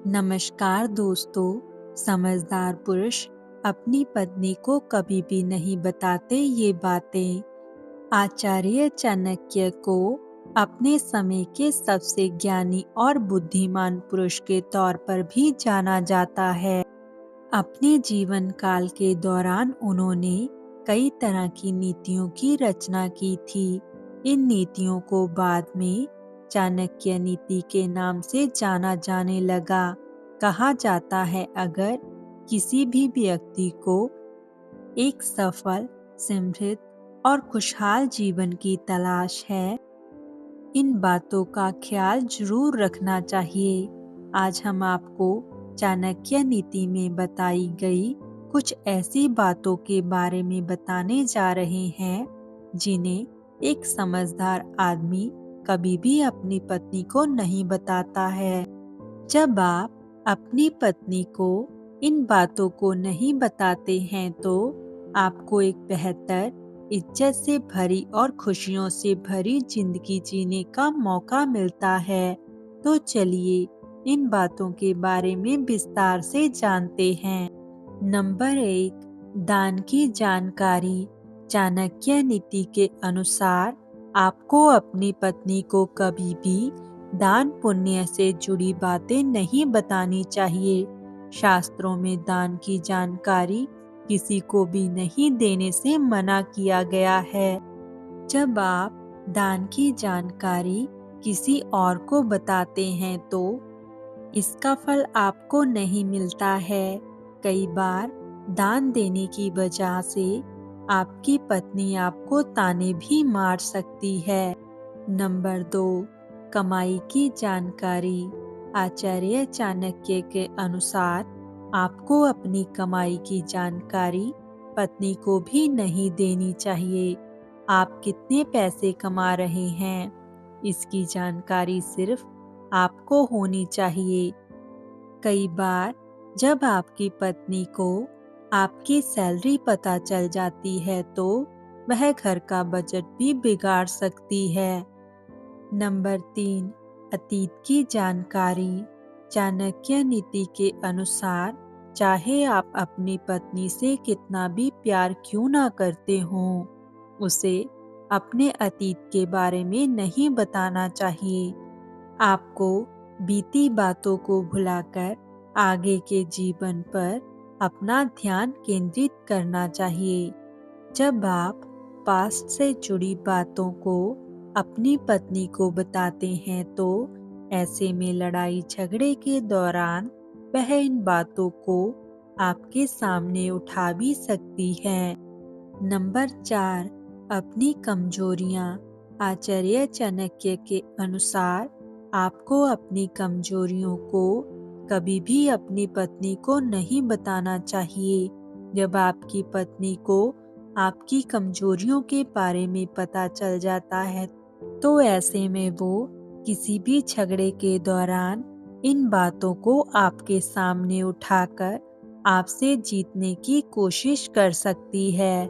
नमस्कार दोस्तों। समझदार पुरुष अपनी पत्नी को कभी भी नहीं बताते ये बातें। आचार्य चाणक्य को अपने समय के सबसे ज्ञानी और बुद्धिमान पुरुष के तौर पर भी जाना जाता है। अपने जीवन काल के दौरान उन्होंने कई तरह की नीतियों की रचना की थी। इन नीतियों को बाद में चाणक्य नीति के नाम से जाना जाने लगा। कहा जाता है अगर किसी भी व्यक्ति को एक सफल, समृद्ध और खुशहाल जीवन की तलाश है, इन बातों का ख्याल जरूर रखना चाहिए। आज हम आपको चाणक्य नीति में बताई गई कुछ ऐसी बातों के बारे में बताने जा रहे हैं जिन्हें एक समझदार आदमी कभी भी अपनी पत्नी को नहीं बताता है। जब आप अपनी पत्नी को इन बातों को नहीं बताते हैं तो आपको एक बेहतर, इज्जत से भरी और खुशियों से भरी जिंदगी जीने का मौका मिलता है। तो चलिए इन बातों के बारे में विस्तार से जानते हैं। नंबर 1, दान की जानकारी। चाणक्य नीति के अनुसार आपको अपनी पत्नी को कभी भी दान पुण्य से जुड़ी बातें नहीं बतानी चाहिए। शास्त्रों में दान की जानकारी किसी को भी नहीं देने से मना किया गया है। जब आप दान की जानकारी किसी और को बताते हैं तो इसका फल आपको नहीं मिलता है। कई बार दान देने की वजह से आपकी पत्नी आपको ताने भी मार सकती है। नंबर 2, कमाई की जानकारी। आचार्य चाणक्य के अनुसार आपको अपनी कमाई की जानकारी पत्नी को भी नहीं देनी चाहिए। आप कितने पैसे कमा रहे हैं, इसकी जानकारी सिर्फ आपको होनी चाहिए। कई बार जब आपकी पत्नी को आपकी सैलरी पता चल जाती है तो वह घर का बजट भी बिगाड़ सकती है। नंबर 3, अतीत की जानकारी। चाणक्य नीति के अनुसार चाहे आप अपनी पत्नी से कितना भी प्यार क्यों ना करते हों, उसे अपने अतीत के बारे में नहीं बताना चाहिए। आपको बीती बातों को भुलाकर आगे के जीवन पर अपना ध्यान केंद्रित करना चाहिए। जब आप पास्ट से जुड़ी बातों को अपनी पत्नी को बताते हैं तो ऐसे में लड़ाई झगड़े के दौरान वह इन बातों को आपके सामने उठा भी सकती है। नंबर 4, अपनी कमजोरियां। आचार्य चाणक्य के अनुसार आपको अपनी कमजोरियों को कभी भी अपनी पत्नी को नहीं बताना चाहिए। जब आपकी पत्नी को आपकी कमजोरियों के बारे में पता चल जाता है तो ऐसे में वो किसी भी झगड़े के दौरान इन बातों को आपके सामने उठाकर आपसे जीतने की कोशिश कर सकती है।